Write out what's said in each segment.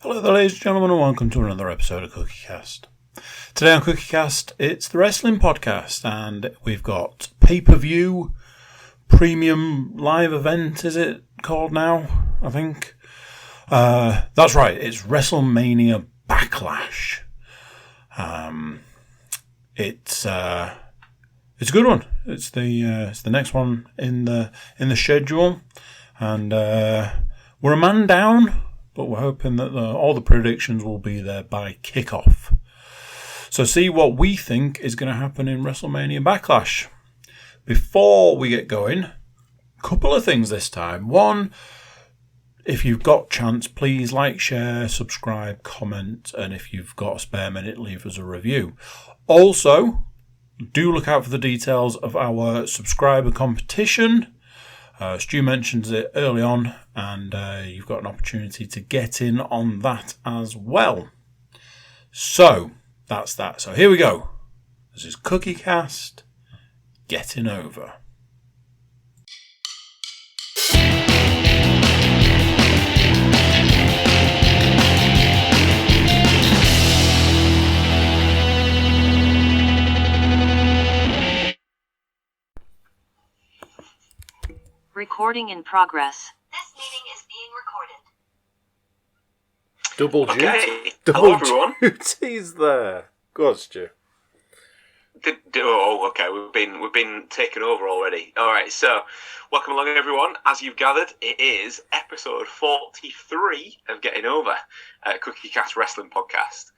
Hello there, ladies and gentlemen, and welcome to another episode of CookieCast. Today on CookieCast, it's the wrestling podcast, and we've got pay-per-view, premium live event, is it called now, I think? That's right, it's WrestleMania Backlash. It's a good one. It's the next one in the schedule, and we're a man down, but we're hoping that all the predictions will be there by kickoff. So see what we think is going to happen in WrestleMania Backlash. Before we get going, a couple of things this time. One, if you've got chance, please like, share, subscribe, comment, and if you've got a spare minute, leave us a review. Also, do look out for the details of our subscriber competition. Stu mentions it early on, and you've got an opportunity to get in on that as well. So, that's that. So here we go. This is CookieCast, Getting Over. Recording in progress. This meeting is being recorded. Double duty. Okay. Double Hello, everyone. duties there. Go on, Stu. Okay. We've been taken over already. All right. So, welcome along, everyone. As you've gathered, it is episode 43 of Getting Over, CookieCast Wrestling Podcast.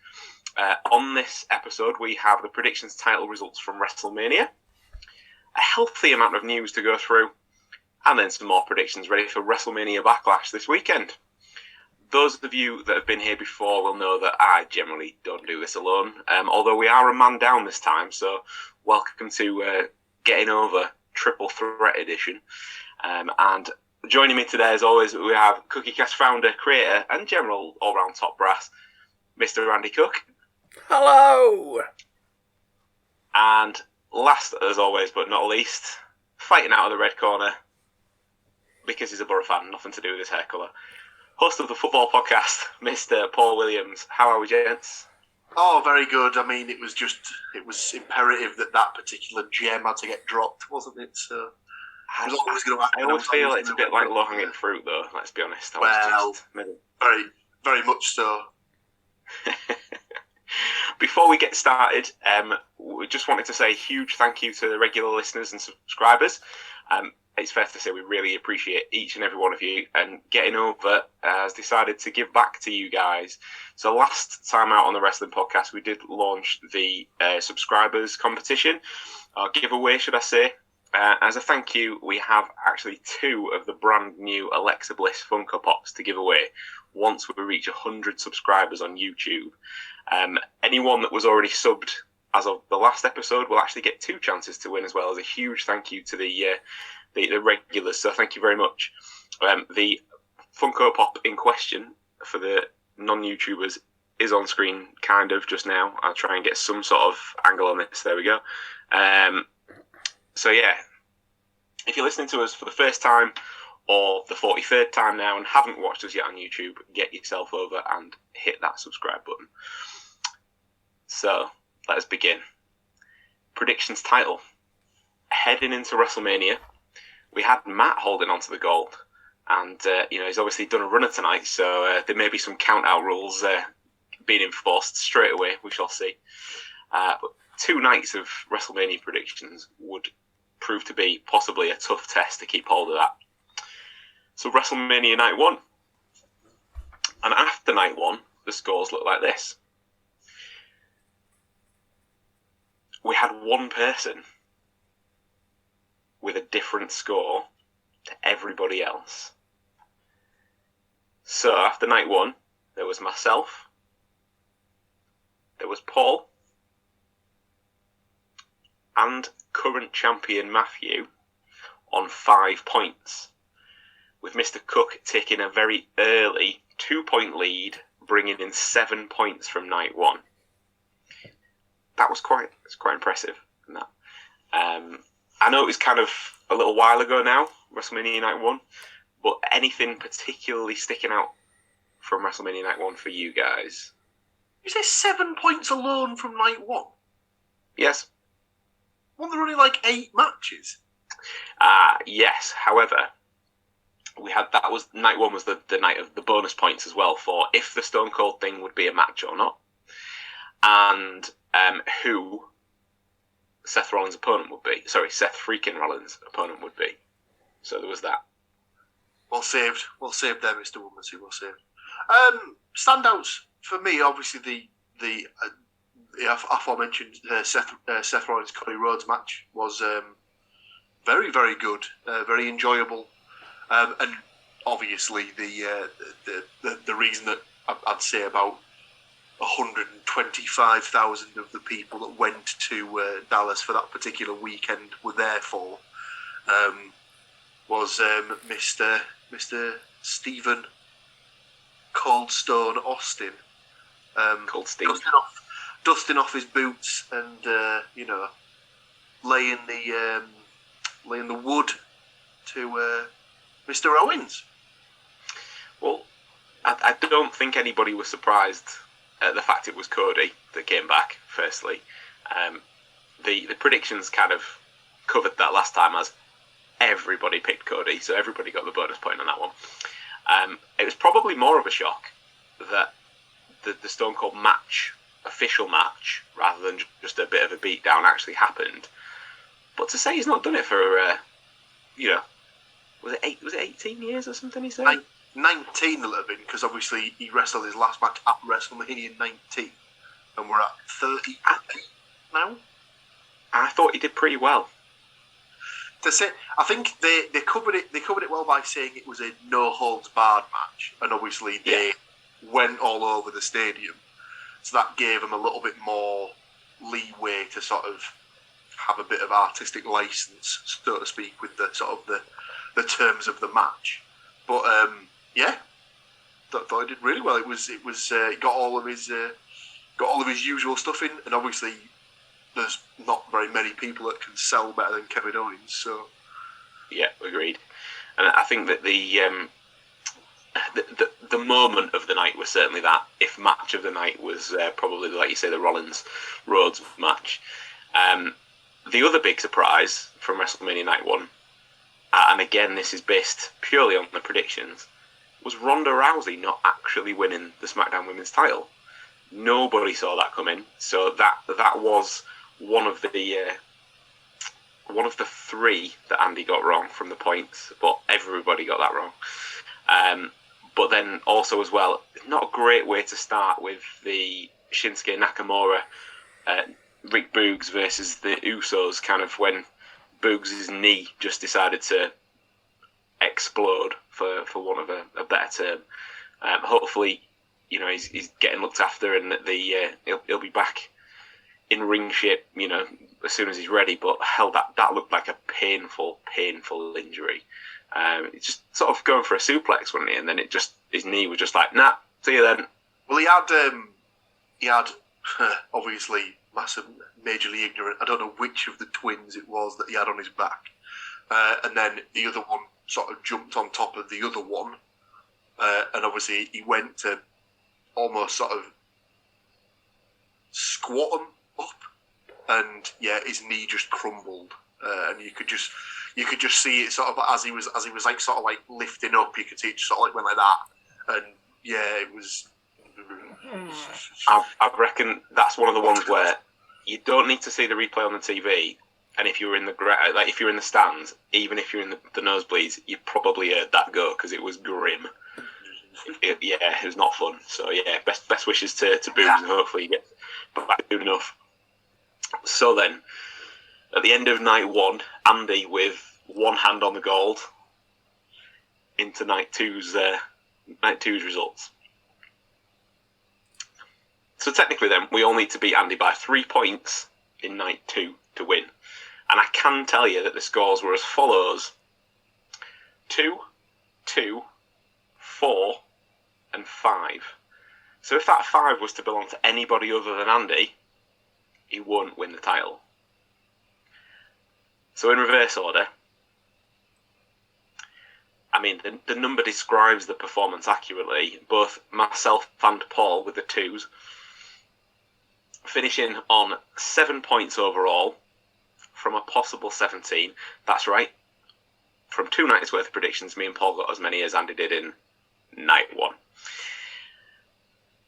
On this episode, we have the predictions title results from WrestleMania, a healthy amount of news to go through, and then some more predictions ready for WrestleMania Backlash this weekend. Those of you that have been here before will know that I generally don't do this alone, although we are a man down this time, so welcome to Getting Over Triple Threat Edition. And joining me today, as always, we have CookieCast founder, creator, and general all-round top brass, Mr. Andy Cook. Hello! And last, as always, but not least, fighting out of the red corner, because he's a Borough fan, nothing to do with his hair colour, host of the football podcast, Mr. Paul Williams. How are we, gents? Oh, very good. I mean, it was imperative that particular gem had to get dropped, wasn't it? So it was always going to happen. I always feel it's a bit like low-hanging fruit, though, let's be honest. Very, very much so. Before we get started, we just wanted to say a huge thank you to the regular listeners and subscribers. It's fair to say we really appreciate each and every one of you, and Getting Over has decided to give back to you guys. So last time out on the Wrestling Podcast, we did launch the subscribers competition, or giveaway, should I say. As a thank you, we have actually 2 of the brand new Alexa Bliss Funko Pops to give away once we reach 100 subscribers on YouTube. Anyone that was already subbed as of the last episode will actually get 2 chances to win, as well as a huge thank you to the regulars, so thank you very much. The Funko Pop in question for the non-YouTubers is on screen kind of just now. I'll try and get some sort of angle on this. There we go. So yeah, if you're listening to us for the first time or the 43rd time now and haven't watched us yet on YouTube, get yourself over and hit that subscribe button. So let us begin. Predictions title. Heading into WrestleMania, we had Matt holding on to the gold, and he's obviously done a runner tonight, so there may be some count-out rules being enforced straight away. We shall see. But 2 nights of WrestleMania predictions would prove to be possibly a tough test to keep hold of that. So WrestleMania Night 1. And after Night 1, the scores look like this. We had one person with a different score to everybody else. So after Night 1, there was myself, there was Paul, and current champion Matthew on 5 points, with Mr. Cook taking a very early 2-point lead, bringing in 7 points from Night 1. That was quite impressive. That. I know it was kind of a little while ago now, WrestleMania Night 1, but anything particularly sticking out from WrestleMania Night 1 for you guys? You say 7 points alone from night 1? Yes. Weren't there only like 8 matches? Yes. However, that was night 1 was the night of the bonus points as well for if the Stone Cold thing would be a match or not, and who Seth Rollins' opponent would be. Sorry, Seth freaking Rollins' opponent would be. So there was that. Well saved. Well saved there, Mr. Woodmansey. Well saved. Standouts for me, obviously the aforementioned Seth Rollins Cody Rhodes match was very, very good, very enjoyable, and obviously the reason that I'd say about 125,000 of the people that went to Dallas for that particular weekend were there for was Mr. Stephen Cold Stone Austin. Cold Steve. Dusting off his boots and laying the wood to Mr. Owens. Well, I don't think anybody was surprised at the fact it was Cody that came back. Firstly, the predictions kind of covered that last time as everybody picked Cody, so everybody got the bonus point on that one. It was probably more of a shock that the Stone Cold match, official match, rather than just a bit of a beatdown, actually happened. But to say he's not done it for, was it 18 years or something? He said 19 a little bit, because obviously he wrestled his last match at WrestleMania 19, and we're at 30 now. I thought he did pretty well. To say, I think they covered it well by saying it was a no holds barred match, and obviously they went all over the stadium, so that gave them a little bit more leeway to sort of have a bit of artistic license, so to speak, with the sort of the terms of the match. But thought he did really well. It was got all of his usual stuff in, and obviously there's not very many people that can sell better than Kevin Owens. So yeah, agreed. And I think that the moment of the night was certainly that. If match of the night was probably, like you say, the Rollins Rhodes match. The other big surprise from WrestleMania Night 1, and again this is based purely on the predictions, was Ronda Rousey not actually winning the SmackDown Women's title. Nobody saw that coming. So that was one of the three that Andy got wrong from the points, but everybody got that wrong. But then also as well, not a great way to start with the Shinsuke Nakamura, Rick Boogs versus the Usos, kind of when Boogs' knee just decided to explode, for want of a better term. Hopefully, he's getting looked after, and that he'll be back in ring shape, as soon as he's ready. But hell, that looked like a painful injury. It's just sort of going for a suplex, wasn't he? And then his knee was just like, nah, see you then. Well, he had obviously massive, majorly ignorant. I don't know which of the twins it was that he had on his back, and then the other one sort of jumped on top of the other one, and obviously he went to almost sort of squat him up, and his knee just crumbled, and you could just see it sort of as he was like sort of like lifting up. You could see it just sort of like went like that, and it was. I reckon that's one of the ones where you don't need to see the replay on the TV, and if you're in the stands, even if you're in the nosebleeds, you probably heard that go, because it was grim. It was not fun. So best wishes to Boogs, and hopefully he gets back soon enough. So then, at the end of night 1, Andy with one hand on the gold into night two's results. So technically then, we all need to beat Andy by 3 points in night 2 to win. And I can tell you that the scores were as follows: 2, 2, 4, and 5. So if that 5 was to belong to anybody other than Andy, he won't win the title. So in reverse order, I mean, the number describes the performance accurately. Both myself and Paul with the 2s, finishing on 7 points overall from a possible 17. That's right. From 2 nights worth of predictions, me and Paul got as many as Andy did in night 1.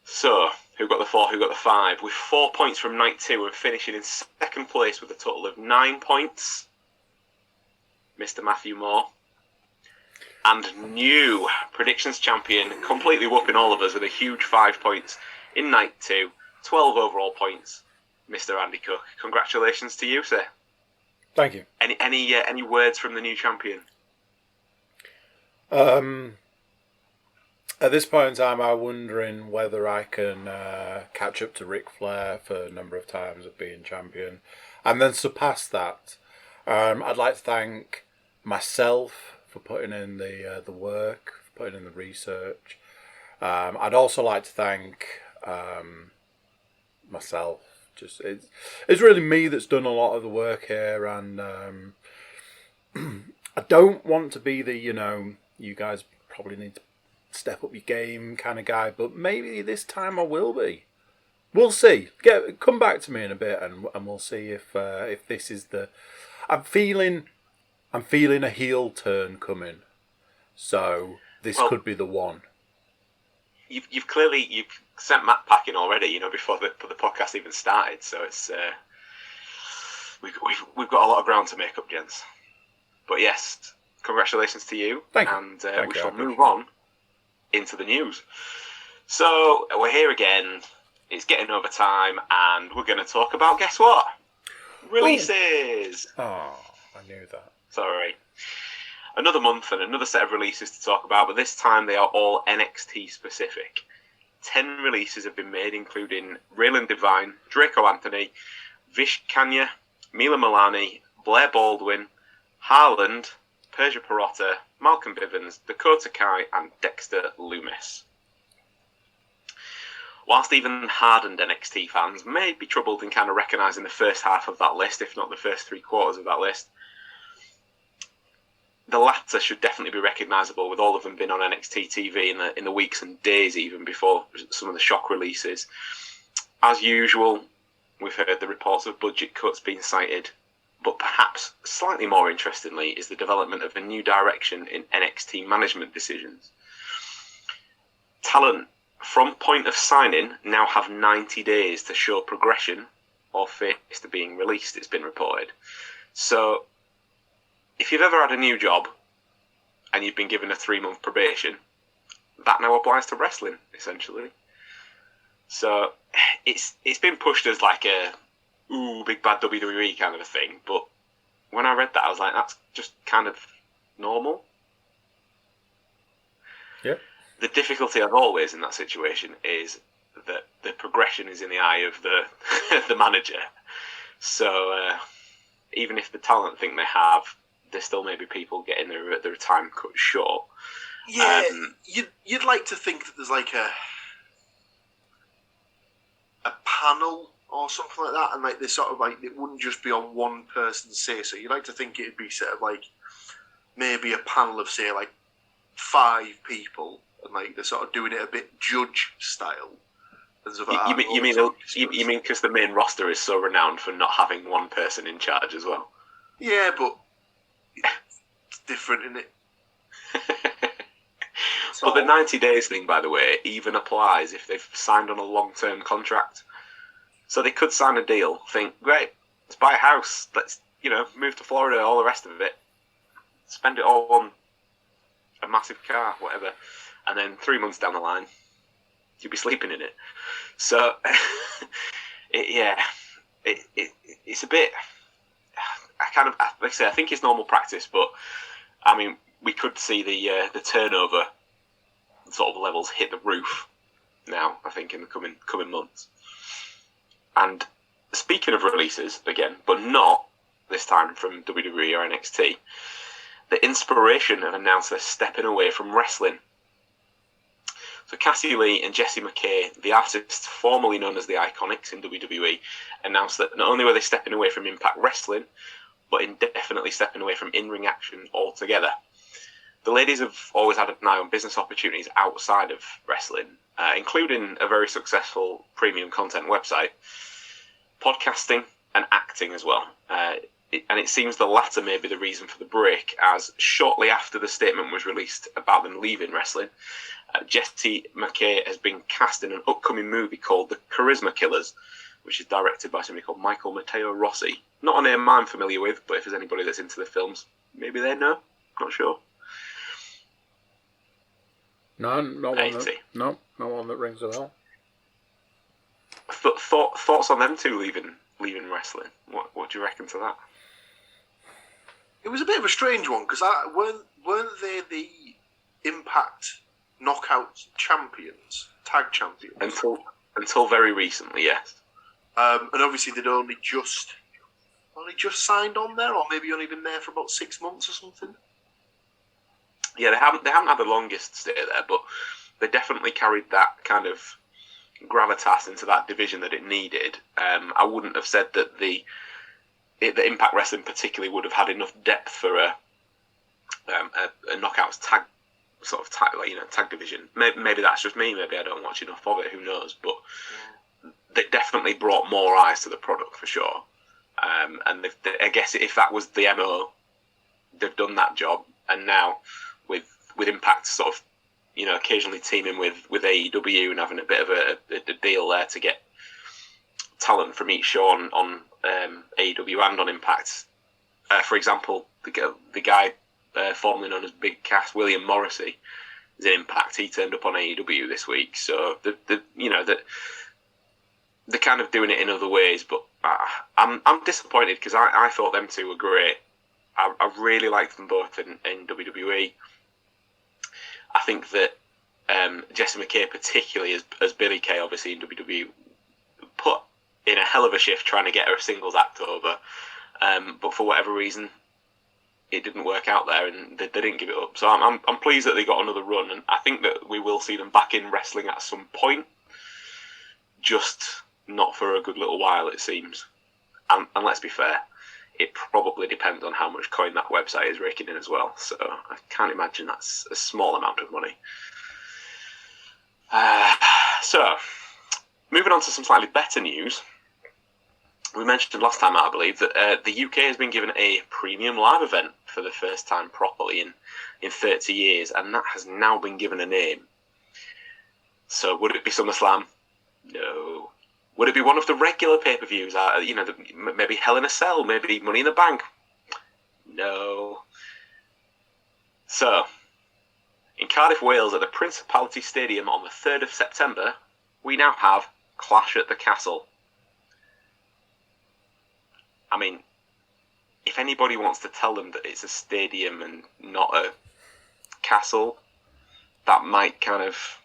So, who got the 4, who got the 5? With 4 points from night 2 and finishing in second place with a total of 9 points, Mr. Matthew Moore. And new predictions champion, completely whooping all of us with a huge 5 points in night 2, 12 overall points, Mr. Andy Cook. Congratulations to you, sir. Thank you. Any words from the new champion? At this point in time, I'm wondering whether I can catch up to Ric Flair for a number of times of being champion, and then surpass that. I'd like to thank myself for putting in the work, for putting in the research. I'd also like to thank myself. Just it's really me that's done a lot of the work here, and I don't want to be the you guys probably need to step up your game kind of guy, but maybe this time I will be. We'll see. Come back to me in a bit, and we'll see if this is the. I'm feeling a heel turn coming, so this could be the one. You've clearly sent Matt packing already, before the podcast even started. So it's we've got a lot of ground to make up, gents. But yes, congratulations to you. Thank you. And we shall move on into the news. So we're here again. It's getting over time, and we're going to talk about, guess what? Releases. Oh, I knew that. Sorry. Another month and another set of releases to talk about, but this time they are all NXT specific. 10 releases have been made, including Raylan Devine, Draco Anthony, Vish Kanya, Mila Milani, Blair Baldwin, Haaland, Persia Pirotta, Malcolm Bivens, Dakota Kai, and Dexter Lumis. Whilst even hardened NXT fans may be troubled in kind of recognising the first half of that list, if not the first 3/4 of that list, the latter should definitely be recognisable, with all of them being on NXT TV in the weeks and days even before some of the shock releases. As usual, we've heard the reports of budget cuts being cited, but perhaps slightly more interestingly is the development of a new direction in NXT management decisions. Talent from point of signing now have 90 days to show progression or face to being released, it's been reported. So if you've ever had a new job and you've been given a 3-month probation, that now applies to wrestling, essentially. So it's been pushed as like a big bad WWE kind of a thing, but when I read that, I was like, that's just kind of normal. Yep. The difficulty, as always, in that situation is that the progression is in the eye of the the manager. So even if the talent think they have, there still may be people getting their time cut short. Yeah, you'd like to think that there's like a panel or something like that, and like they sort of like it wouldn't just be on one person's say. So you'd like to think it'd be sort of like maybe a panel of say like 5 people, and like they're sort of doing it a bit judge style. You mean because the main roster is so renowned for not having one person in charge as well? Yeah, but it's different, isn't it? But the 90 days thing, by the way, even applies if they've signed on a long-term contract. So they could sign a deal, think, great, let's buy a house, let's move to Florida, all the rest of it, spend it all on a massive car, whatever, and then 3 months down the line, you'll be sleeping in it. So, it's a bit. Like I say, I think it's normal practice, but I mean, we could see the turnover sort of levels hit the roof now, I think, in the coming months. And speaking of releases again, but not this time from WWE or NXT, the Inspiration have announced they're stepping away from wrestling. So Cassie Lee and Jessie McKay, the artists formerly known as the Iconics in WWE, announced that not only were they stepping away from Impact Wrestling, but indefinitely stepping away from in-ring action altogether. the ladies have always had an eye on business opportunities outside of wrestling, including a very successful premium content website, podcasting, and acting as well. And it seems the latter may be the reason for the break, as shortly after the statement was released about them leaving wrestling, Jessie McKay has been cast in an upcoming movie called The Charisma Killers, which is directed by somebody called Michael Matteo Rossi. Not a name I'm familiar with, but if there's anybody that's into the films, maybe they know. Not sure. No, not one that rings a bell. Thoughts on them two leaving wrestling? What do you reckon to that? It was a bit of a strange one because weren't they the Impact Knockout champions, tag champions? Until very recently, yes. And obviously they'd only just signed on there, or maybe only been there for about 6 months or something. Yeah, they haven't had the longest stay there, but they definitely carried that kind of gravitas into that division that it needed. I wouldn't have said that the Impact Wrestling particularly would have had enough depth for a Knockouts tag division. Maybe that's just me. Maybe I don't watch enough of it. Who knows? But they definitely brought more eyes to the product for sure. And I guess if that was the MO, they've done that job. And now with Impact sort of, occasionally teaming with AEW and having a bit of a deal there to get talent from each show on AEW and on Impact. For example, the guy formerly known as Big Cass, William Morrissey, is in Impact. He turned up on AEW this week, so they're kind of doing it in other ways. But I'm disappointed because I thought them two were great. I really liked them both in WWE. I think that Jessie McKay, particularly as Billie Kay, obviously in WWE, put in a hell of a shift trying to get her singles act over. But for whatever reason, it didn't work out there, and they didn't give it up. So I'm pleased that they got another run, and I think that we will see them back in wrestling at some point. Just not for a good little while, it seems. And let's be fair, it probably depends on how much coin that website is raking in as well. So I can't imagine that's a small amount of money. So, moving on to some slightly better news. We mentioned last time, I believe, that the UK has been given a premium live event for the first time properly in 30 years, and that has now been given a name. So, would it be SummerSlam? No. Would it be one of the regular pay-per-views? Maybe Hell in a Cell, maybe Money in the Bank? No. So, in Cardiff, Wales, at the Principality Stadium on the 3rd of September, we now have Clash at the Castle. I mean, if anybody wants to tell them that it's a stadium and not a castle, that might kind of,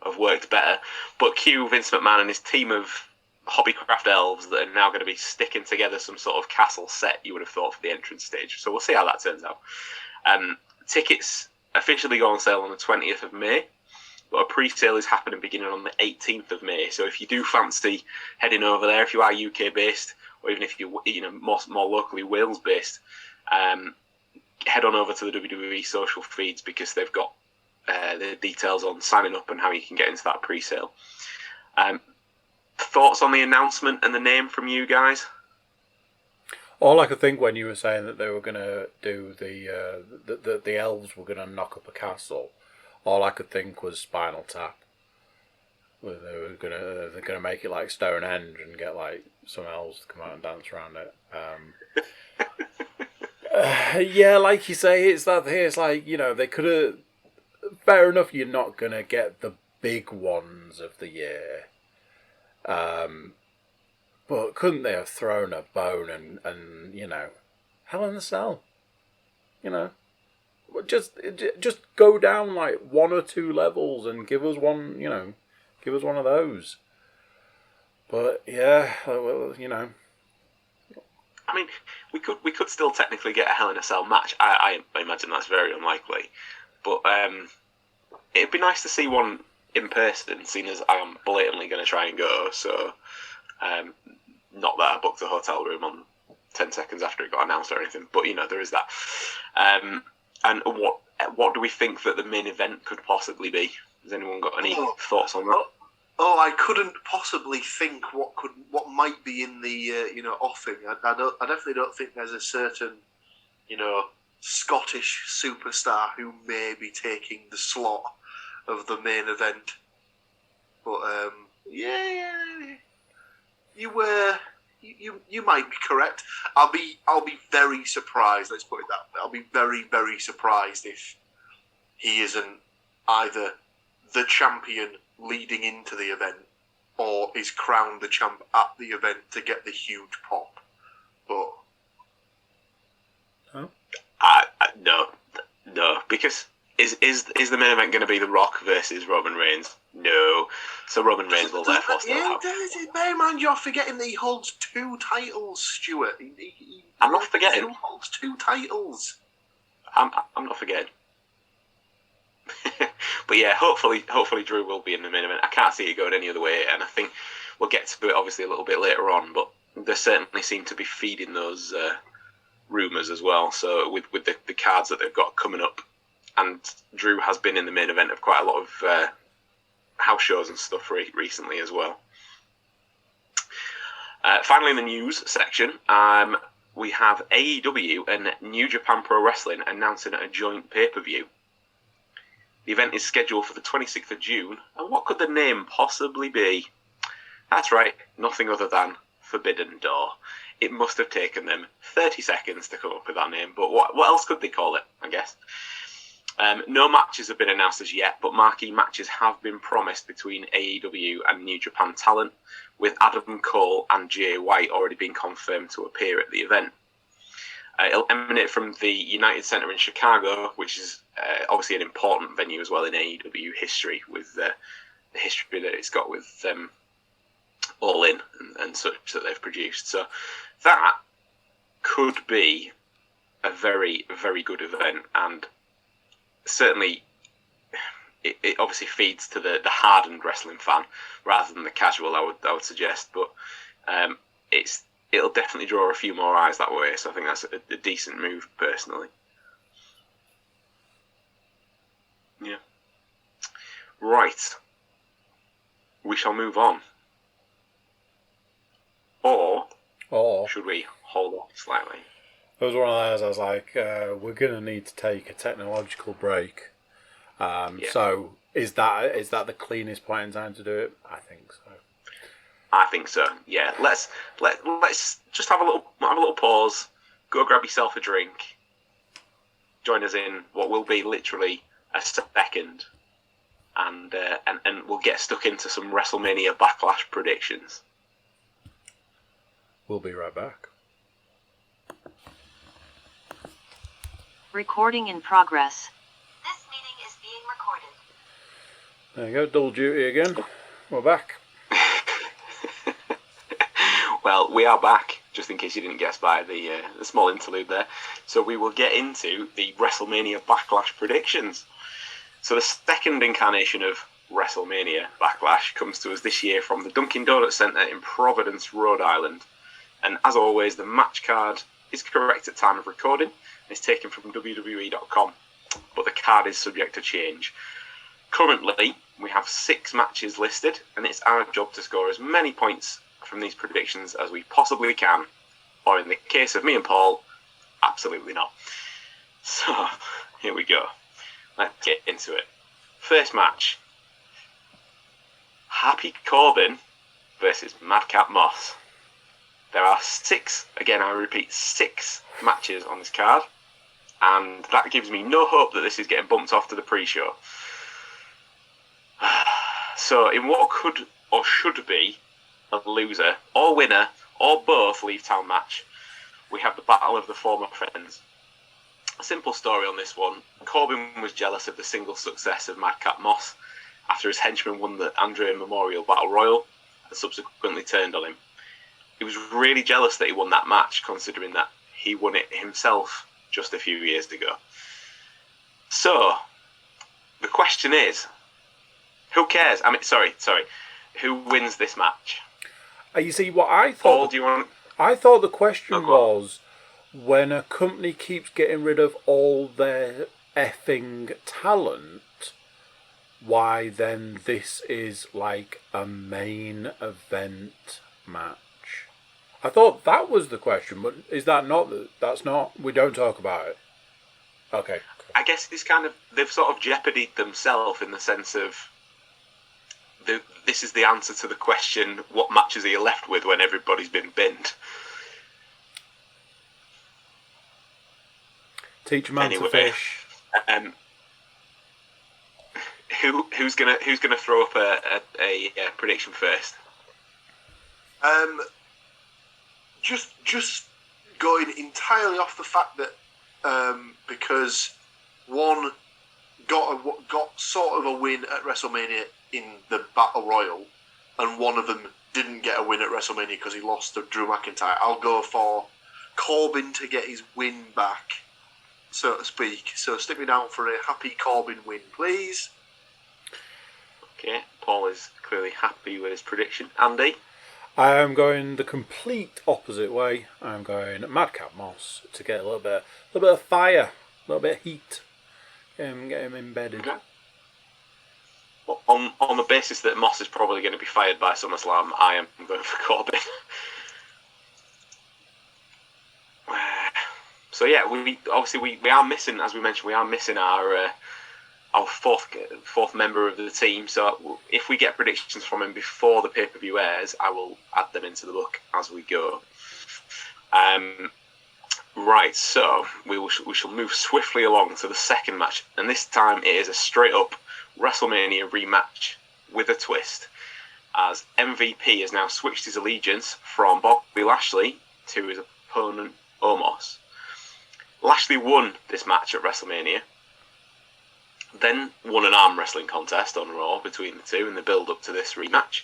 have worked better. But cue Vince McMahon and his team of hobbycraft elves that are now going to be sticking together some sort of castle set, you would have thought, for the entrance stage. So we'll see how that turns out. Tickets officially go on sale on the 20th of May, but a pre-sale is happening beginning on the 18th of May. So if you do fancy heading over there, if you are UK-based, or even if you're more locally Wales-based, head on over to the WWE social feeds because they've got the details on signing up and how you can get into that pre-sale. Thoughts on the announcement and the name from you guys? All I could think when you were saying that they were going to do the elves were going to knock up a castle, all I could think was Spinal Tap. Where they're going to make it like Stonehenge and get like some elves to come out and dance around it. Yeah, like you say, it's that here. It's like, they could have. Fair enough, you're not going to get the big ones of the year. But couldn't they have thrown a bone and Hell in a Cell? Just go down like 1 or 2 levels and give us one, give us one of those. But yeah, well, I mean, we could still technically get a Hell in a Cell match. I imagine that's very unlikely. But it'd be nice to see one in person, seeing as I am blatantly going to try and go. So, not that I booked a hotel room on 10 seconds after it got announced or anything, but there is that. And what do we think that the main event could possibly be? Has anyone got any thoughts on that? I couldn't possibly think what might be in the offing. I definitely don't think there's a certain Scottish superstar who may be taking the slot of the main event. But you might be correct. I'll be very surprised. Let's put it that way. I'll be very, very surprised if he isn't either the champion leading into the event or is crowned the champ at the event to get the huge pop. But no, because is the main event going to be The Rock versus Roman Reigns? No, so Roman Reigns will therefore still have. Bear in mind, you're forgetting that he holds 2 titles, Stuart. I'm not forgetting. He holds 2 titles. I'm not forgetting. But yeah, hopefully Drew will be in the main event. I can't see it going any other way, and I think we'll get to it obviously a little bit later on. But they certainly seem to be feeding those rumours as well. So with the cards that they've got coming up, and Drew has been in the main event of quite a lot of house shows and stuff recently as well. Finally, in the news section, we have AEW and New Japan Pro Wrestling announcing a joint pay-per-view. The event is scheduled for the 26th of June, and what could the name possibly be? That's right, nothing other than Forbidden Door. It must have taken them 30 seconds to come up with that name, but what else could they call it, I guess? No matches have been announced as yet, but marquee matches have been promised between AEW and New Japan talent, with Adam Cole and Jay White already being confirmed to appear at the event. It'll emanate from the United Center in Chicago, which is obviously an important venue as well in AEW history, with the history that it's got with All In and such that they've produced. So that could be a very, very good event, and certainly it obviously feeds to the hardened wrestling fan rather than the casual, I would suggest. But it'll definitely draw a few more eyes that way. So I think that's a decent move, personally. Yeah. Right. We shall move on. Or should we hold off slightly? It was one of those, I was like, we're going to need to take a technological break. So is that the cleanest point in time to do it? I think so. I think so. Yeah. Let's just have a little pause. Go grab yourself a drink. Join us in what will be literally a second, and we'll get stuck into some WrestleMania Backlash predictions. We'll be right back. Recording in progress. This meeting is being recorded. There you go, double duty again. We're back. Well, we are back, just in case you didn't guess by the small interlude there. So we will get into the WrestleMania Backlash predictions. So the second incarnation of WrestleMania Backlash comes to us this year from the Dunkin' Donuts Center in Providence, Rhode Island. And as always, the match card is correct at time of recording. It's taken from WWE.com, but the card is subject to change. Currently, we have 6 matches listed, and it's our job to score as many points from these predictions as we possibly can, or in the case of me and Paul, absolutely not. So, here we go. Let's get into it. First match. Happy Corbin versus Madcap Moss. There are 6, again I repeat, 6 matches on this card, and that gives me no hope that this is getting bumped off to the pre-show. So in what could or should be a loser or winner or both leave town match, we have the battle of the former friends. A simple story on this one. Corbin was jealous of the single success of Madcap Moss after his henchman won the Andre Memorial Battle Royal and subsequently turned on him. He was really jealous that he won that match, considering that he won it himself just a few years ago. So, the question is, who cares? I mean, sorry, who wins this match? You see, what I thought... Paul, do you want... I thought the question was, when a company keeps getting rid of all their effing talent, why then this is like a main event match? I thought that was the question, but is that not? That's not. We don't talk about it. Okay. I guess it's kind of, they've sort of jeopardied themselves in the sense of this is the answer to the question, what matches are you left with when everybody's been binned? Teach a man to fish. Who's gonna throw up a prediction first? Just going entirely off the fact that because one got sort of a win at WrestleMania in the Battle Royal, and one of them didn't get a win at WrestleMania because he lost to Drew McIntyre. I'll go for Corbin to get his win back, so to speak. So stick me down for a happy Corbin win, please. Okay, Paul is clearly happy with his prediction. Andy? I am going the complete opposite way. I'm going Madcap Moss to get a little bit of fire, a little bit of heat. Get him embedded. Okay. Well, on the basis that Moss is probably going to be fired by SummerSlam, I am going for Corbin. So yeah, we are missing, as we mentioned, our fourth member of the team. So if we get predictions from him before the pay-per-view airs, I will add them into the book as we go. Right, so we shall move swiftly along to the second match, and this time it is a straight-up WrestleMania rematch with a twist, as MVP has now switched his allegiance from Bobby Lashley to his opponent Omos. Lashley won this match at WrestleMania, then won an arm wrestling contest on Raw between the two in the build-up to this rematch,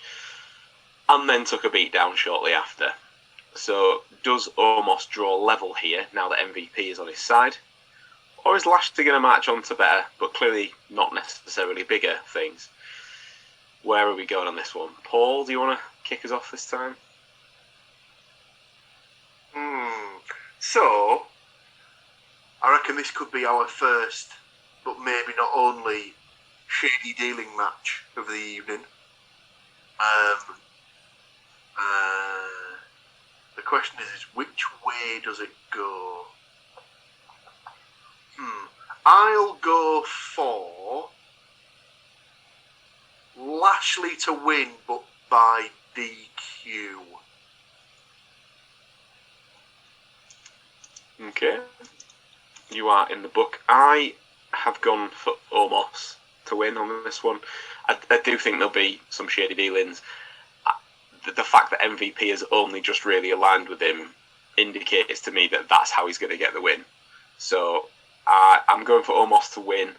and then took a beatdown shortly after. So, does Omos draw level here now that MVP is on his side? Or is Lashley going to march on to better, but clearly not necessarily bigger things? Where are we going on this one? Paul, do you want to kick us off this time? So, I reckon this could be our first, but maybe not only, shady dealing match of the evening. The question is which way does it go? I'll go for Lashley to win, but by DQ. Okay. You are in the book. I have gone for Omos to win on this one. I do think there'll be some shady dealings. The fact that MVP has only just really aligned with him indicates to me that that's how he's going to get the win. So I'm going for Omos to win,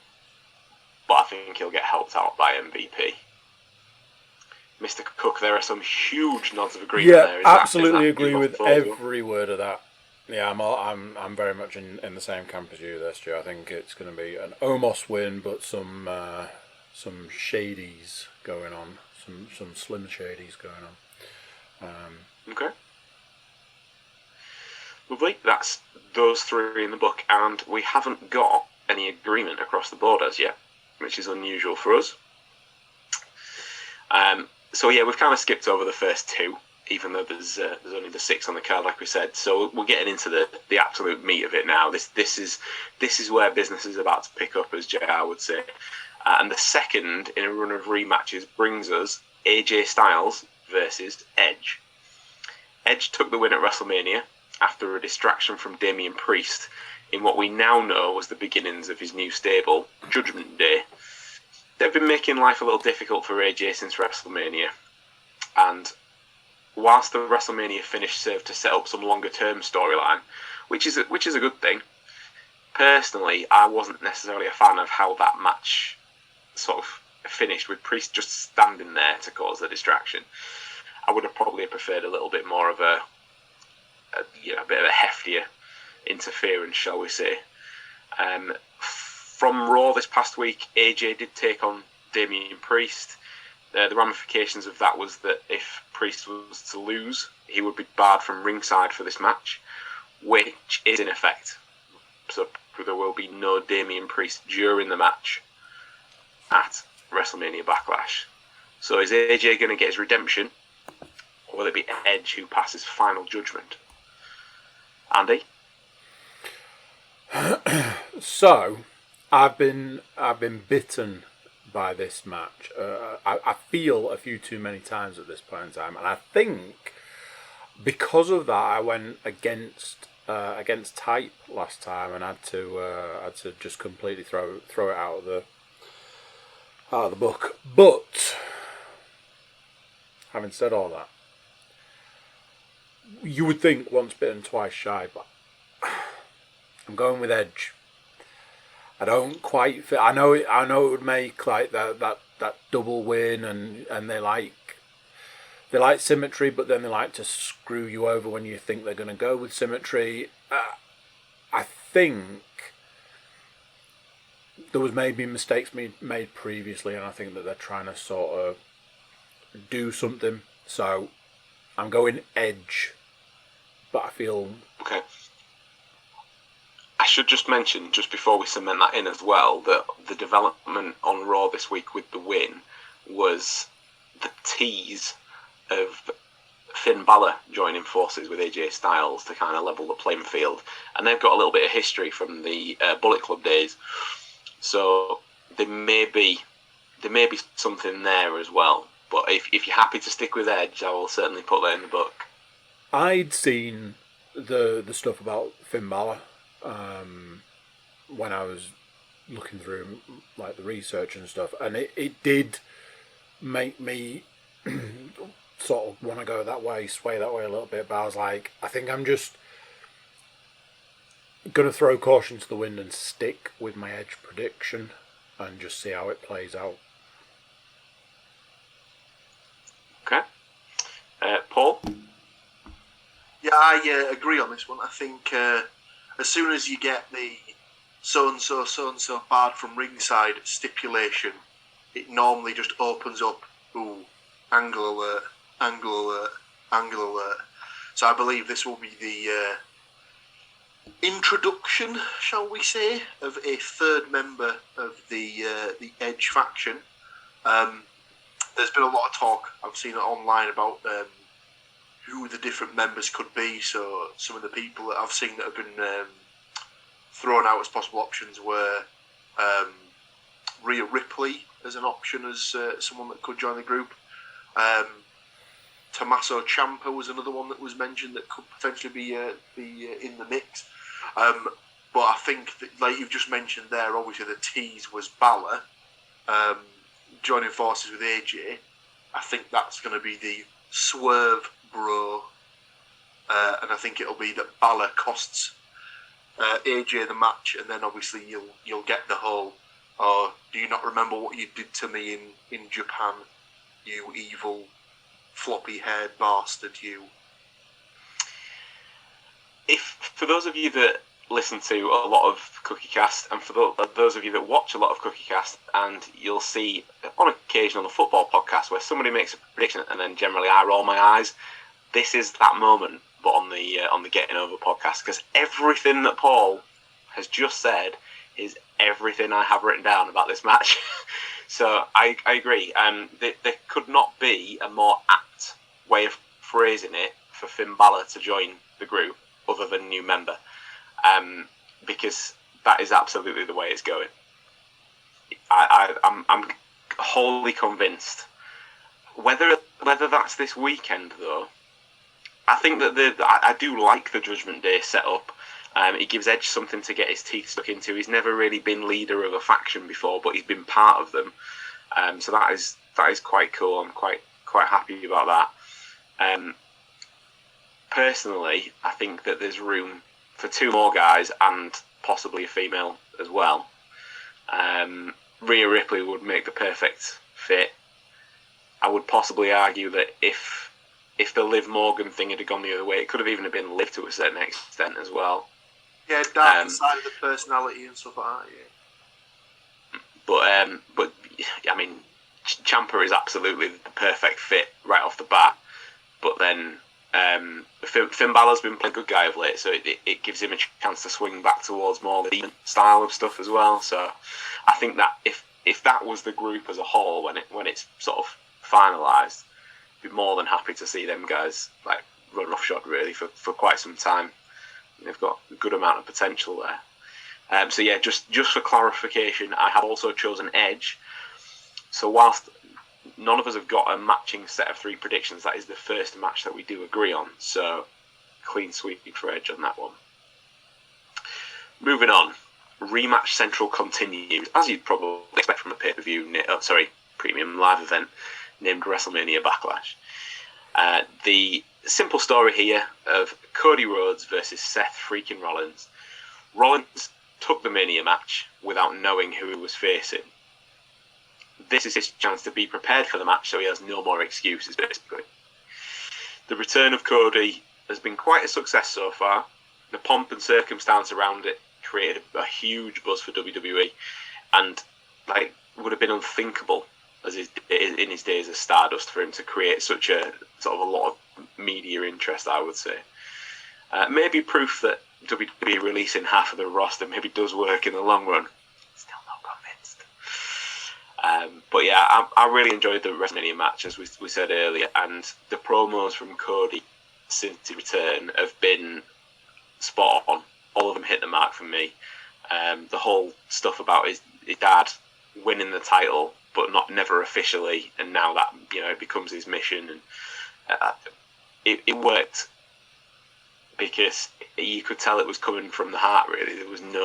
but I think he'll get helped out by MVP. Mr. Cook, there are some huge nods of agreement there. Absolutely agree with every word of that. Yeah, I'm very much in the same camp as you there, Stu. I think it's going to be an Omos win, but some shadies going on, some slim shadies going on. Okay. Lovely. That's those three in the book, and we haven't got any agreement across the board as yet, which is unusual for us. So yeah, we've kind of skipped over the first two, even though there's only the 6 on the card, like we said. So we're getting into the absolute meat of it now. This is where business is about to pick up, as JR would say. And the second in a run of rematches brings us AJ Styles versus Edge. Edge took the win at WrestleMania after a distraction from Damian Priest in what we now know was the beginnings of his new stable, Judgment Day. They've been making life a little difficult for AJ since WrestleMania, and whilst the WrestleMania finish served to set up some longer-term storyline, which is a good thing, personally, I wasn't necessarily a fan of how that match sort of finished with Priest just standing there to cause the distraction. I would have probably preferred a little bit more of a bit of a heftier interference, shall we say. From Raw this past week, AJ did take on Damian Priest. The ramifications of that was that if Priest was to lose, he would be barred from ringside for this match, which is in effect. So there will be no Damian Priest during the match at WrestleMania Backlash. So is AJ going to get his redemption, or will it be Edge who passes final judgment? Andy? So, I've been bitten by this match. I feel a few too many times at this point in time, and I think because of that, I went against type last time, and had to just completely throw it out of the book. But having said all that, you would think once bitten, twice shy, but I'm going with Edge. I don't quite fit. I know it would make like that double win, and they like symmetry, but then they like to screw you over when you think they're going to go with symmetry. I think there was maybe mistakes made previously, and I think that they're trying to sort of do something. So I'm going Edge, but I feel okay. I should just mention, just before we cement that in as well, that the development on Raw this week with the win was the tease of Finn Balor joining forces with AJ Styles to kind of level the playing field. And they've got a little bit of history from the Bullet Club days. So there may be something there as well. But if you're happy to stick with Edge, I will certainly put that in the book. I'd seen the stuff about Finn Balor when I was looking through like the research and stuff, and it did make me sort of want to go that way, sway that way a little bit. But I was like, I think I'm just gonna throw caution to the wind and stick with my Edge prediction and just see how it plays out. Okay, Paul. Yeah, I agree on this one. I think as soon as you get the so-and-so barred from ringside stipulation, it normally just opens up, ooh, angle alert, angle alert, angle alert. So I believe this will be the introduction, shall we say, of a third member of the Edge faction. There's been a lot of talk, I've seen it online, about who the different members could be. So some of the people that I've seen that have been thrown out as possible options were Rhea Ripley as an option as someone that could join the group. Tommaso Ciampa was another one that was mentioned that could potentially be in the mix. But I think that, like you've just mentioned there, obviously the tease was Balor joining forces with AJ. I think that's going to be the swerve, bro. And I think it'll be that Balor costs AJ the match, and then obviously you'll get the whole, oh, do you not remember what you did to me in Japan, you evil floppy-haired bastard, you. If for those of you that listen to a lot of CookieCast, and for those of you that watch a lot of CookieCast, and you'll see on occasion on the football podcast where somebody makes a prediction and then generally I roll my eyes, this is that moment, but on the Getting Over podcast, because everything that Paul has just said is everything I have written down about this match. So I agree. There could not be a more apt way of phrasing it for Finn Balor to join the group other than new member, because that is absolutely the way it's going. I'm wholly convinced. Whether that's this weekend though, I think that I do like the Judgment Day setup. It gives Edge something to get his teeth stuck into. He's never really been leader of a faction before, but he's been part of them. So that is quite cool. I'm quite happy about that. Personally, I think that there's room for two more guys and possibly a female as well. Rhea Ripley would make the perfect fit. I would possibly argue that if the Liv Morgan thing had gone the other way, it could have even been Liv to a certain extent as well. Yeah, dark side of the personality and stuff like that. Yeah. But I mean, Ciampa is absolutely the perfect fit right off the bat. But then Finn Balor's been playing good guy of late, so it gives him a chance to swing back towards more the demon style of stuff as well. So I think that if that was the group as a whole when it's sort of finalised, I'd be more than happy to see them guys like run roughshod really for quite some time. They've got a good amount of potential there. So yeah, just for clarification, I have also chosen Edge. So whilst none of us have got a matching set of 3 predictions, that is the first match that we do agree on. So clean sweep for Edge on that one. Moving on, Rematch Central continues, as you'd probably expect from a pay-per-view, premium live event named WrestleMania Backlash. The simple story here of Cody Rhodes versus Seth freaking Rollins. Rollins took the Mania match without knowing who he was facing. This is his chance to be prepared for the match, so he has no more excuses, basically. The return of Cody has been quite a success so far. The pomp and circumstance around it created a huge buzz for WWE, and would have been unthinkable in his days as Stardust for him to create such a sort of a lot of media interest, I would say. Maybe proof that WWE releasing half of the roster maybe does work in the long run. Still not convinced. But yeah, I really enjoyed the WrestleMania match, as we said earlier, and the promos from Cody since his return have been spot on. All of them hit the mark for me. The whole stuff about his dad winning the title, but never officially, and now that it becomes his mission, and it worked because you could tell it was coming from the heart. Really, there wasn't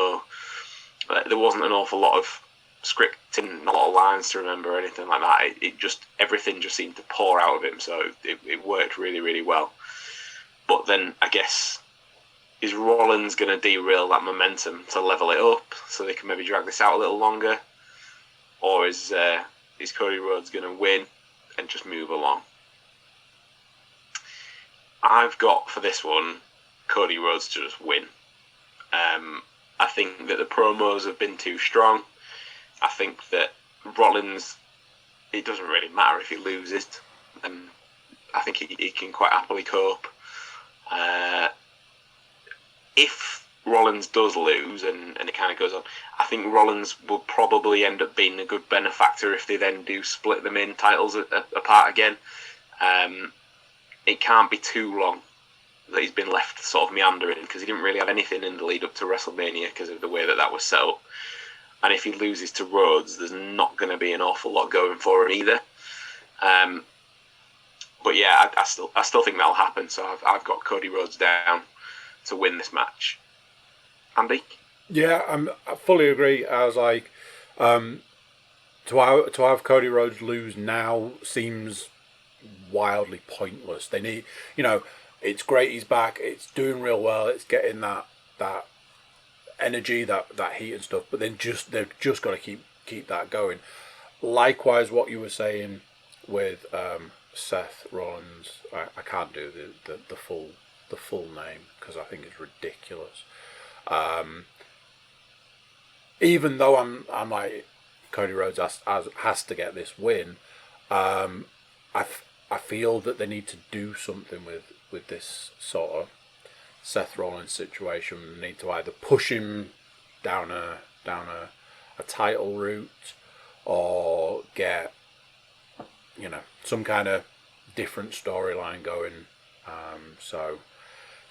an awful lot of scripting, not a lot of lines to remember or anything like that. Everything just seemed to pour out of him, so it worked really, really well. But then I guess, is Rollins going to derail that momentum to level it up so they can maybe drag this out a little longer? Or is Cody Rhodes going to win and just move along? I've got for this one Cody Rhodes to just win. I think that the promos have been too strong. I think that Rollins, it doesn't really matter if he loses. I think he can quite happily cope. If Rollins does lose and it kind of goes on, I think Rollins will probably end up being a good benefactor if they then do split the main titles apart again. It can't be too long that he's been left sort of meandering, because he didn't really have anything in the lead up to WrestleMania because of the way that was set up. And if he loses to Rhodes, there's not going to be an awful lot going for him either. But yeah, I still think that'll happen. So I've got Cody Rhodes down to win this match. Andy? Yeah, I fully agree. I was like, to have Cody Rhodes lose now seems wildly pointless. They need, it's great he's back. It's doing real well. It's getting that energy, that heat and stuff. But then they've just got to keep that going. Likewise, what you were saying with Seth Rollins, I can't do the full name because I think it's ridiculous. Even though I'm like, Cody Rhodes has to get this win, I feel that they need to do something with this sort of Seth Rollins situation. They need to either push him down a title route or get some kind of different storyline going. So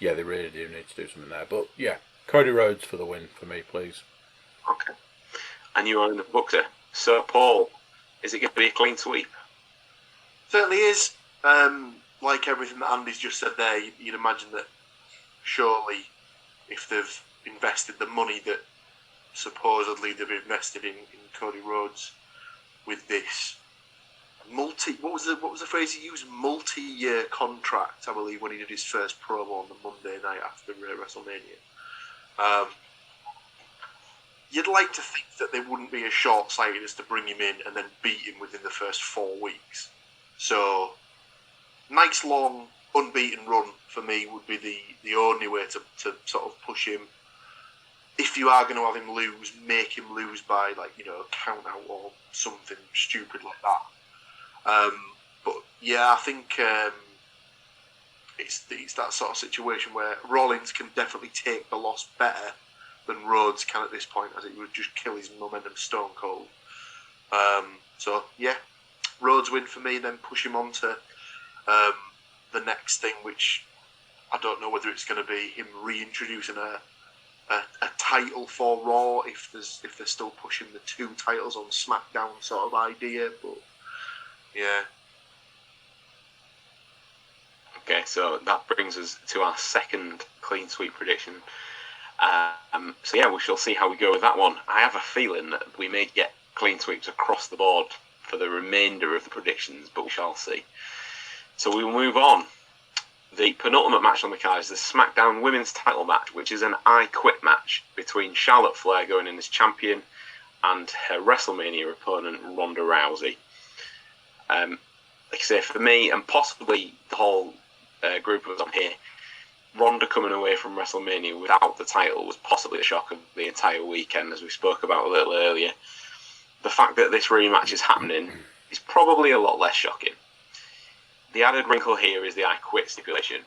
yeah, they really do need to do something there. But yeah, Cody Rhodes for the win for me, please. Okay. And you are in the Booker. So Paul, is it going to be a clean sweep? Certainly is. Like everything that Andy's just said there, you'd imagine that surely if they've invested the money that supposedly they've invested in Cody Rhodes with this what was the phrase he used? Multi-year contract, I believe, when he did his first promo on the Monday night after WrestleMania. You'd like to think that they wouldn't be as short-sighted as to bring him in and then beat him within the first 4 weeks. So, nice long unbeaten run for me would be the only way to sort of push him. If you are going to have him lose, make him lose by count out or something stupid like that. But yeah, I think it's that sort of situation where Rollins can definitely take the loss better than Rhodes can at this point, as it would just kill his momentum stone cold. So yeah, Rhodes win for me, then push him on to the next thing, which I don't know whether it's going to be him reintroducing a title for Raw if they're still pushing the 2 titles on SmackDown sort of idea, but yeah. Okay, so that brings us to our second clean sweep prediction. So yeah, we shall see how we go with that one. I have a feeling that we may get clean sweeps across the board for the remainder of the predictions, but we shall see. So we will move on. The penultimate match on the card is the SmackDown Women's title match, which is an I Quit match between Charlotte Flair going in as champion and her WrestleMania opponent Ronda Rousey. Like I say, for me, and possibly the whole group of us on here, Ronda coming away from WrestleMania without the title was possibly the shock of the entire weekend, as we spoke about a little earlier. The fact that this rematch is happening is probably a lot less shocking. The added wrinkle here is the I Quit stipulation.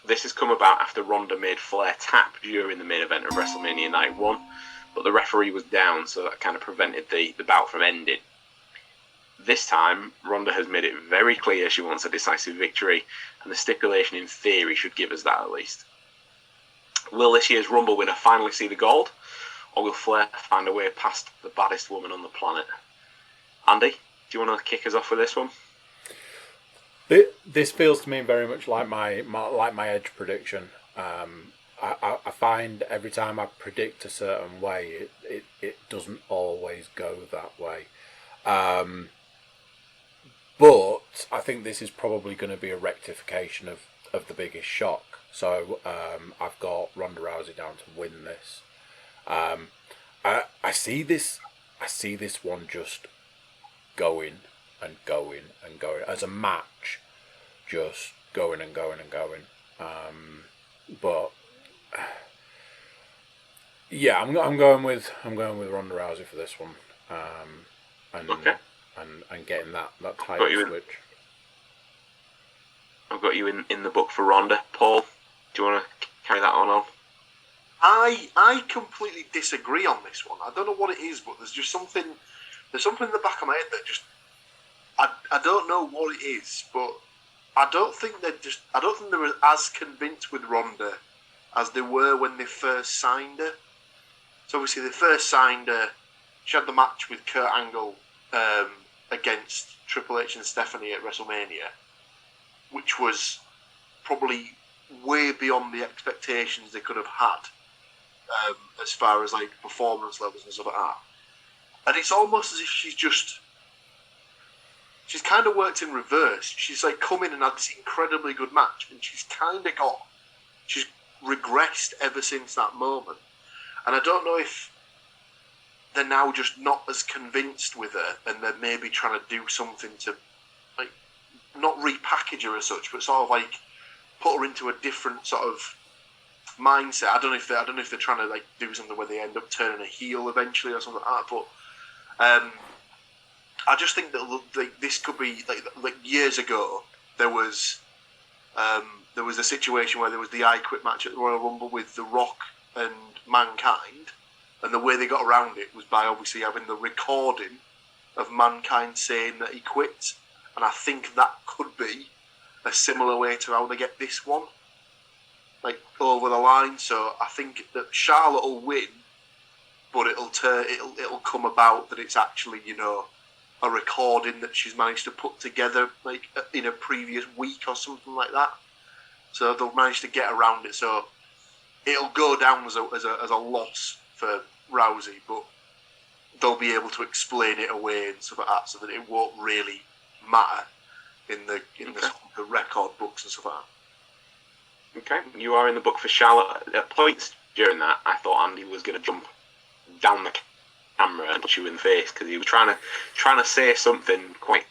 This has come about after Ronda made Flair tap during the main event of WrestleMania Night 1, but the referee was down, so that kind of prevented the bout from ending. This time, Ronda has made it very clear she wants a decisive victory, and the stipulation in theory should give us that at least. Will this year's Rumble winner finally see the gold, or will Flair find a way past the baddest woman on the planet? Andy, do you want to kick us off with this one? This feels to me very much like my Edge prediction. I find every time I predict a certain way, it doesn't always go that way. But I think this is probably going to be a rectification of the biggest shock. So I've got Ronda Rousey down to win this. I see this one just going and going and going as a match, just going and going and going. But yeah, I'm going with Ronda Rousey for this one. Okay. And getting that title switch. I've got you in the book for Ronda. Paul, do you want to carry that on? I completely disagree on this one. I don't know what it is, but there's something in the back of my head that just I don't know what it is, but I don't think they're as convinced with Ronda as they were when they first signed her. So obviously they first signed her. She had the match with Kurt Angle against Triple H and Stephanie at WrestleMania, which was probably way beyond the expectations they could have had as far as like performance levels and stuff like that. And it's almost as if she's kind of worked in reverse. She's like come in and had this incredibly good match, and she's regressed ever since that moment. And I don't know if they're now just not as convinced with her, and they're maybe trying to do something to, like, not repackage her as such, but sort of like put her into a different sort of mindset. I don't know if they're trying to like do something where they end up turning a heel eventually or something like that. But I just think that like, this could be like years ago there was a situation where there was the I Quit match at the Royal Rumble with The Rock and Mankind. And the way they got around it was by obviously having the recording of Mankind saying that he quit. And I think that could be a similar way to how they get this one, like, over the line. So I think that Charlotte will win, but it'll come about that it's actually, you know, a recording that she's managed to put together like in a previous week or something like that. So they'll manage to get around it. So it'll go down as a loss for Rousey, but they'll be able to explain it away and stuff like that, so that it won't really matter in the record books and stuff like that. Okay, you are in the book for Charlotte. At points during that, I thought Andy was going to jump down the camera and punch you in the face because he was trying to say something quite.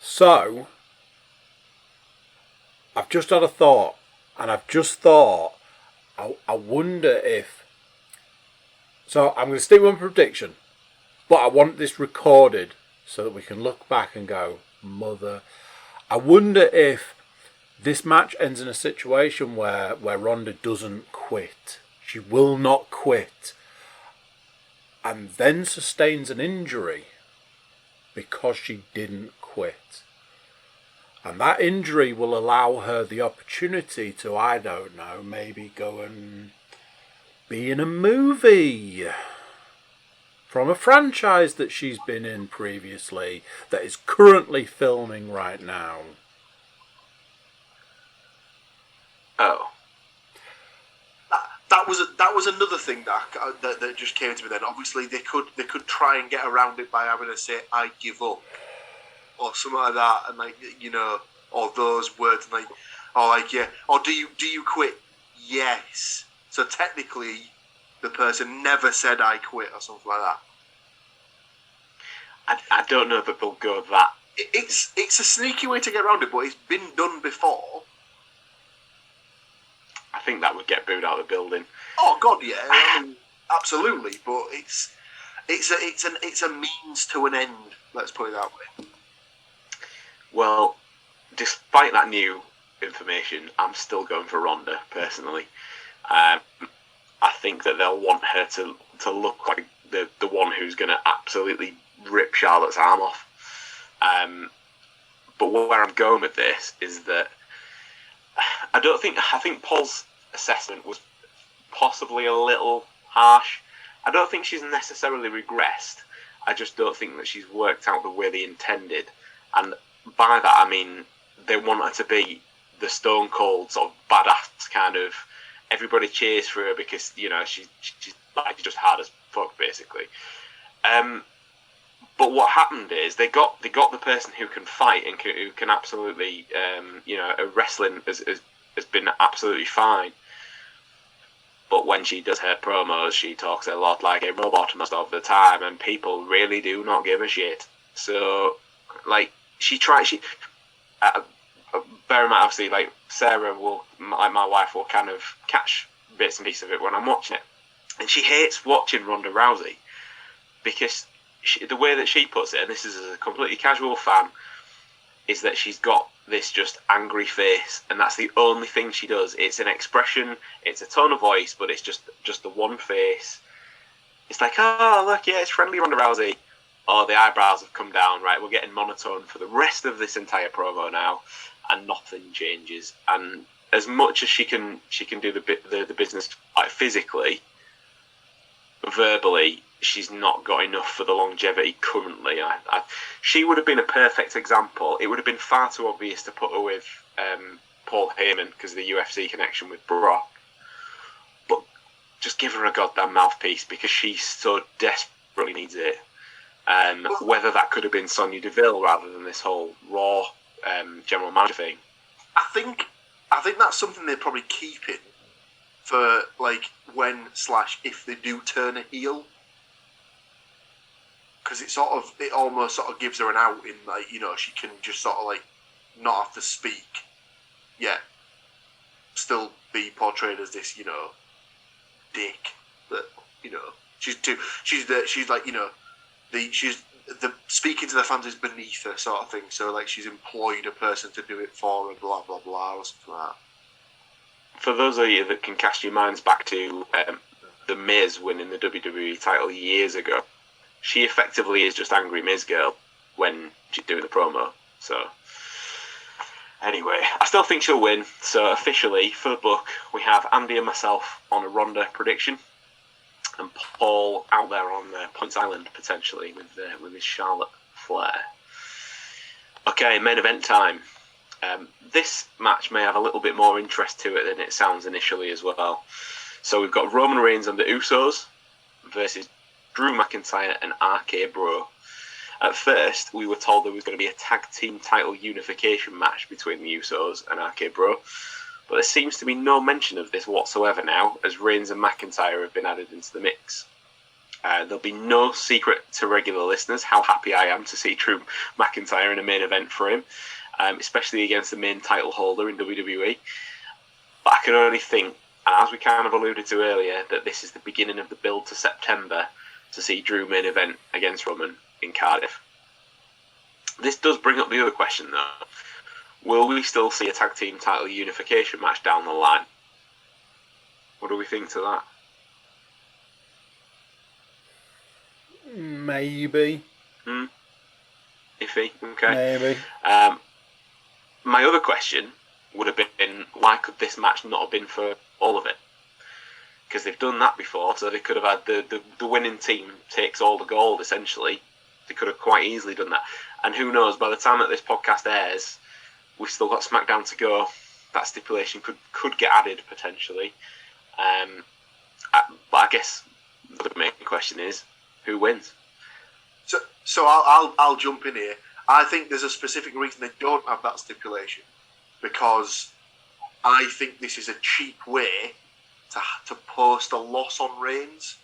So, I've just had a thought, and I've just thought, I wonder if. So I'm going to stick with my prediction, but I want this recorded so that we can look back and go, mother. I wonder if This match ends in a situation where Ronda doesn't quit. She will not quit. And then sustains an injury because she didn't quit. And that injury will allow her the opportunity to, I don't know, maybe go and be in a movie from a franchise that she's been in previously that is currently filming right now. Oh. That was another thing that just came to me then. Obviously, they could try and get around it by having her say "I give up" or something like that, and like, you know, or those words, like, or like, yeah, or do you quit? Yes. So technically, the person never said "I quit" or something like that. I don't know that they'll go that. It's a sneaky way to get around it, but it's been done before. I think that would get booed out of the building. Oh God, yeah, I mean, absolutely. But it's a means to an end. Let's put it that way. Well, despite that new information, I'm still going for Ronda personally. I think that they'll want her to look like the one who's going to absolutely rip Charlotte's arm off. But where I'm going with this is that I think Paul's assessment was possibly a little harsh. I don't think she's necessarily regressed. I just don't think that she's worked out the way they intended. And by that I mean they want her to be the stone cold sort of badass kind of. Everybody cheers for her because, you know, she's like just hard as fuck basically. But what happened is they got the person who can fight and who can absolutely, you know, wrestling has been absolutely fine. But when she does her promos, she talks a lot like a robot most of the time, and people really do not give a shit. So, like, very much obviously, like, Sarah will, like my wife, will kind of catch bits and pieces of it when I'm watching it. And she hates watching Ronda Rousey because the way that she puts it, and this is as a completely casual fan, is that she's got this just angry face, and that's the only thing she does. It's an expression, it's a tone of voice, but it's just the one face. It's like, oh look, yeah, it's friendly Ronda Rousey. Oh, the eyebrows have come down, right? We're getting monotone for the rest of this entire promo now, and nothing changes. And as much as she can do the business like physically, verbally, she's not got enough for the longevity currently. She would have been a perfect example. It would have been far too obvious to put her with Paul Heyman because of the UFC connection with Brock. But just give her a goddamn mouthpiece because she so desperately needs it. Whether that could have been Sonya Deville rather than this whole Raw general manager thing. I think that's something they're probably keeping for like when/if they do turn a heel. Because it almost sort of gives her an out in, like, you know, she can just sort of like not have to speak, yet still be portrayed as this, you know, dick that, you know, she's like, you know, she's the speaking to the fans is beneath her sort of thing. So like she's employed a person to do it for her, blah blah blah, or something like that. For those of you that can cast your minds back to the Miz winning the WWE title years ago. She effectively is just Angry Miz Girl when she's doing the promo. So, anyway, I still think she'll win. So, officially, for the book, we have Andy and myself on a Ronda prediction. And Paul out there on Points Island, potentially, with his Charlotte flair. Okay, main event time. This match may have a little bit more interest to it than it sounds initially as well. So, we've got Roman Reigns and the Usos versus Drew McIntyre and RK Bro. At first, we were told there was going to be a tag team title unification match between the Usos and RK Bro, but there seems to be no mention of this whatsoever now, as Reigns and McIntyre have been added into the mix. There'll be no secret to regular listeners how happy I am to see Drew McIntyre in a main event for him, especially against the main title holder in WWE. But I can only think, and as we kind of alluded to earlier, that this is the beginning of the build to September to see Drew main event against Roman in Cardiff. This does bring up the other question though. will we still see a tag team title unification match down the line? What do we think to that? Maybe. Iffy, okay. Maybe. My other question would have been, why could this match not have been for all of it? Because they've done that before, so they could have had the winning team takes all the gold, essentially. They could have quite easily done that. And who knows, by the time that this podcast airs, we've still got SmackDown to go. That stipulation could get added, potentially. But I guess the main question is, who wins? So I'll jump in here. I think there's a specific reason they don't have that stipulation, because I think this is a cheap way to post a loss on Reigns.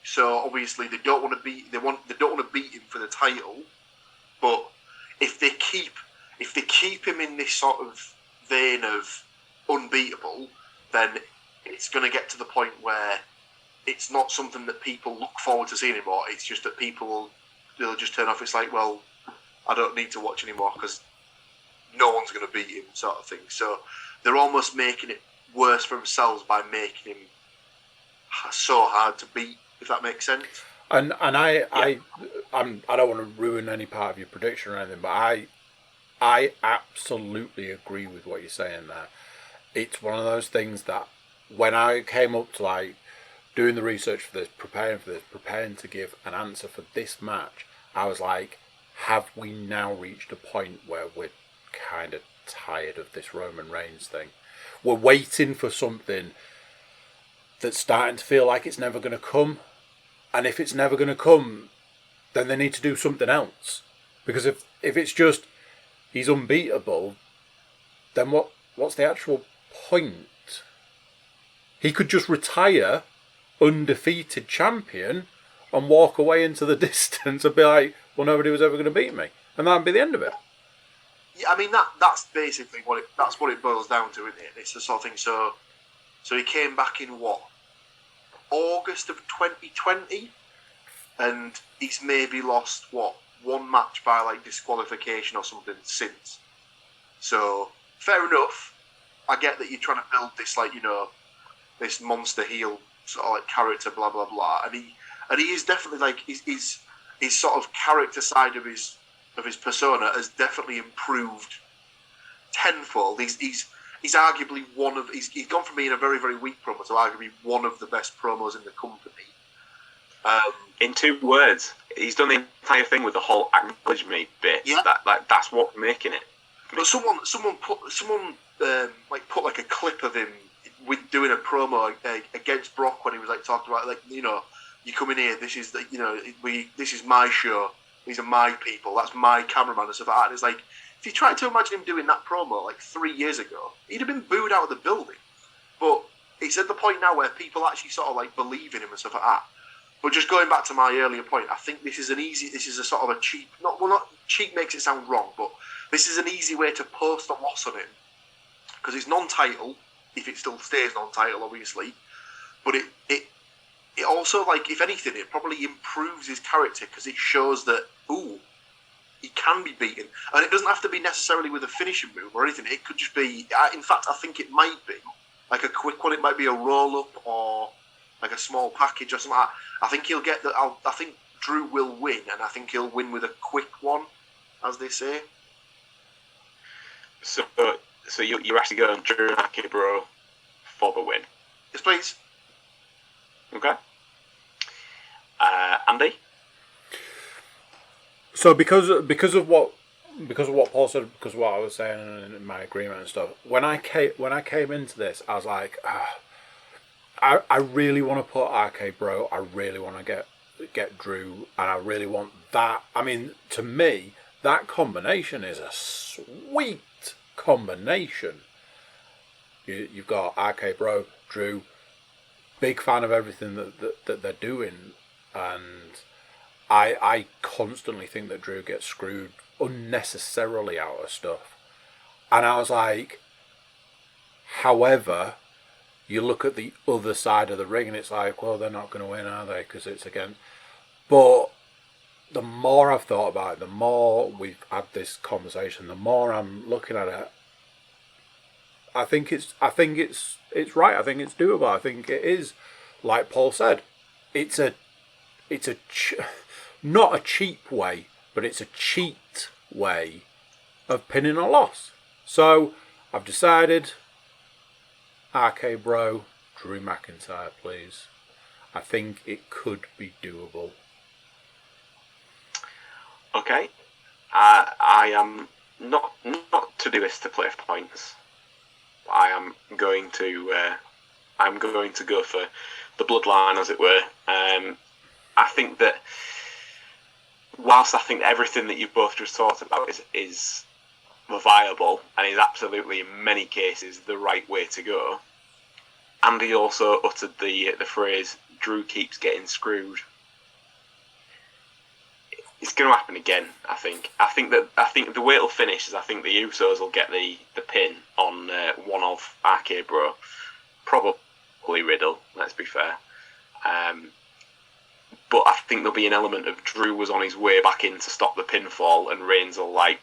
So obviously they don't want to beat him for the title, but if they keep him in this sort of vein of unbeatable, then it's going to get to the point where it's not something that people look forward to seeing anymore. It's just that they'll just turn off. It's like, well, I don't need to watch anymore because no one's going to beat him, sort of thing. So they're almost making it worse for themselves by making him so hard to beat, if that makes sense. And I don't want to ruin any part of your prediction or anything, but I absolutely agree with what you're saying there. It's one of those things that when I came up to like doing the research for this, preparing to give an answer for this match, I was like, have we now reached a point where we're kind of tired of this Roman Reigns thing? We're waiting for something that's starting to feel like it's never going to come. And if it's never going to come, then they need to do something else. Because if it's just he's unbeatable, then what's the actual point? He could just retire undefeated champion and walk away into the distance and be like, well, nobody was ever going to beat me. And that'd be the end of it. Yeah, I mean, that's basically what it boils down to, isn't it? It's the sort of thing. So he came back in what? August of 2020, and he's maybe lost one match by like disqualification or something since. So fair enough. I get that you're trying to build this this monster heel sort of like character, blah blah blah, and he is definitely like his sort of character side of his persona has definitely improved tenfold. He's arguably he's gone from being a very, very weak promo to arguably one of the best promos in the company. In 2 words, he's done the entire thing with the whole acknowledge me bit. Yeah. That's what's making it. But someone put like a clip of him with doing a promo against Brock when he was like talking about like, you know, you come in here, this is the, you know, this is my show, these are my people, that's my cameraman and stuff like that. And it's like, if you try to imagine him doing that promo like 3 years ago, he'd have been booed out of the building. But it's at the point now where people actually sort of like believe in him and stuff like that. But just going back to my earlier point, I think this is a sort of a cheap, not cheap makes it sound wrong, but this is an easy way to post a loss on him. Because it's non-title, if it still stays non-title, obviously. But it also, like, if anything, it probably improves his character because it shows that, he can be beaten. And it doesn't have to be necessarily with a finishing move or anything. It could just be, in fact, I think it might be like a quick one. It might be a roll-up or like a small package or something like that. I think he'll get that. I think Drew will win, and I think he'll win with a quick one, as they say. So you're actually going Drew McIntyre for the win? Yes, please. Okay. Andy? So because of what Paul said, because of what I was saying in my agreement and stuff, when I came into this, I was like, I really want to put RK Bro, I really want to get Drew, and I really want that. I mean, to me, that combination is a sweet combination. You've got RK Bro, Drew, big fan of everything that they're doing, and I constantly think that Drew gets screwed unnecessarily out of stuff. And I was like, however, you look at the other side of the ring and it's like, well, they're not going to win, are they? Because it's against... But the more I've thought about it, the more we've had this conversation, the more I'm looking at it. I think it's right. I think it's doable. I think it is, like Paul said, it's not a cheap way, but it's a cheat way of pinning a loss. So I've decided, RK Bro, Drew McIntyre, please. I think it could be doable. Okay. I am not to do this to play for points. I am going to go for the bloodline, as it were. I think that whilst I think everything that you've both just talked about is viable and is absolutely in many cases the right way to go, Andy also uttered the phrase "Drew keeps getting screwed." It's going to happen again. I think the way it'll finish is I think the Usos will get the pin on one of RK Bro, probably Riddle. Let's be fair. But I think there'll be an element of Drew was on his way back in to stop the pinfall, and Reigns will like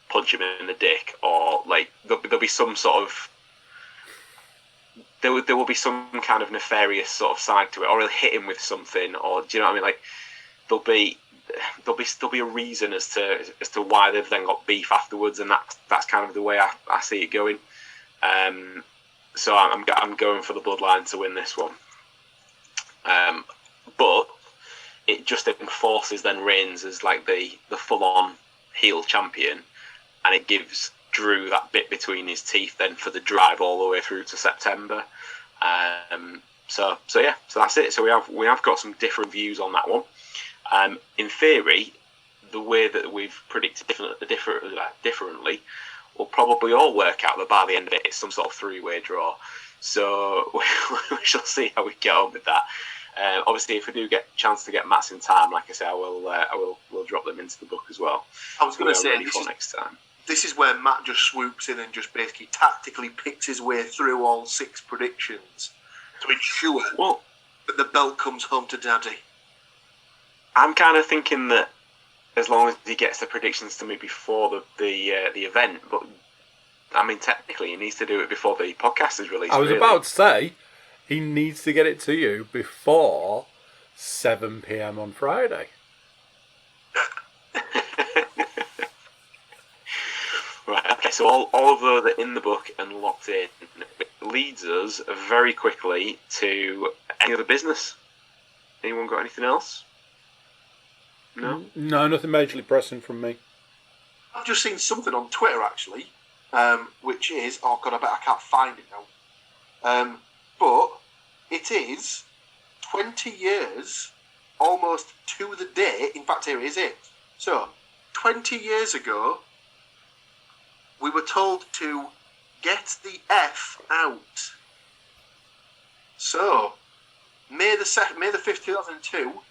punch him in the dick, or like there'll be some sort of there will be some kind of nefarious sort of side to it, or he'll hit him with something, or do you know what I mean? Like there'll be a reason as to why they've then got beef afterwards, and that's kind of the way I see it going. So I'm going for the bloodline to win this one. But it just enforces then Reigns as like the full-on heel champion, and it gives Drew that bit between his teeth then for the drive all the way through to September. So that's it. So we have got some different views on that one. In theory, the way that we've predicted differently will probably all work out that by the end of it, it's some sort of three-way draw. So we shall see how we get on with that. Obviously, if we do get a chance to get Mats in time, like I say, we'll drop them into the book as well. I was going to say next time. This is where Matt just swoops in and just basically tactically picks his way through all 6 predictions to ensure that the belt comes home to Daddy. I'm kind of thinking that as long as he gets the predictions to me before the event, but I mean technically he needs to do it before the podcast is released. I was about to say he needs to get it to you before 7 p.m. on Friday. Right, okay, so all of those are in the book and locked in. It leads us very quickly to any other business. Anyone got anything else? No? No, nothing majorly pressing from me. I've just seen something on Twitter, actually, which is... Oh, God, I can't find it now. But it is 20 years, almost to the day. In fact, here is it. So, 20 years ago, we were told to get the F out. So, May the 5th, 2002,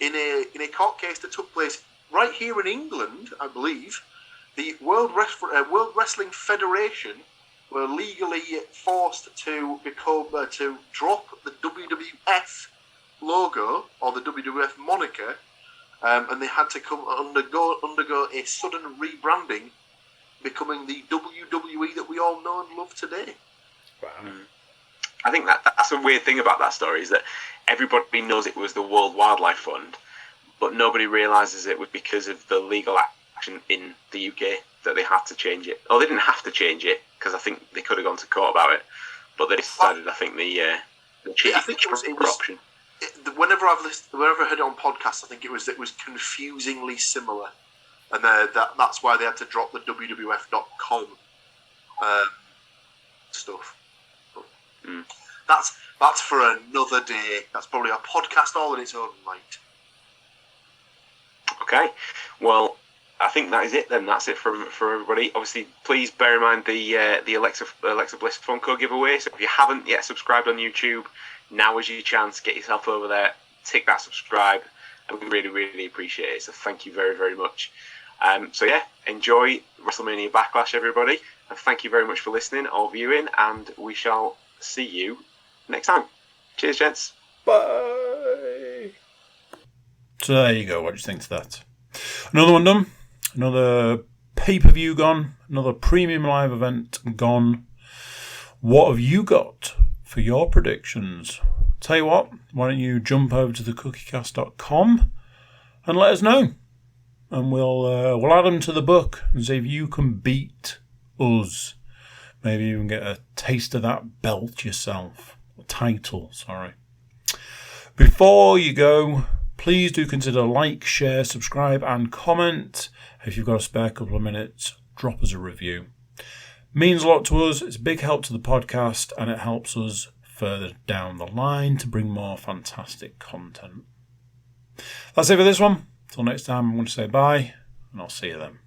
in a court case that took place right here in England, I believe, the World Wrestling Federation were legally forced to to drop the WWF logo or the WWF moniker, and they had to undergo a sudden rebranding, becoming the WWE that we all know and love today. Wow. I think that's a weird thing about that story, is that everybody knows it was the World Wildlife Fund, but nobody realises it was because of the legal action in the UK that they had to change it. Or they didn't have to change it, because I think they could have gone to court about it, but they decided, I think, the cheap option. Whenever I've heard it on podcasts, I think it was confusingly similar, and that's why they had to drop the WWF.com stuff. Mm. That's for another day. That's probably a podcast all in its own right. Okay, well, I think that is it then. That's it for everybody. Obviously, please bear in mind the Alexa Bliss phone code giveaway. So if you haven't yet subscribed on YouTube, now is your chance. Get yourself over there, tick that subscribe, and we really, really appreciate it. So thank you very, very much. So yeah, enjoy WrestleMania Backlash, everybody, and thank you very much for listening or viewing, and we shall see you next time. Cheers, gents. Bye. So there you go. What do you think to that? Another one done. Another pay-per-view gone. Another premium live event gone. What have you got for your predictions? Tell you what, why don't you jump over to thecookiecast.com and let us know. And we'll add them to the book and see if you can beat us. Maybe even get a taste of that belt yourself. Title, sorry. Before you go, please do consider like, share, subscribe and comment. If you've got a spare couple of minutes, drop us a review. Means a lot to us. It's a big help to the podcast and it helps us further down the line to bring more fantastic content. That's it for this one. Till next time, I'm going to say bye and I'll see you then.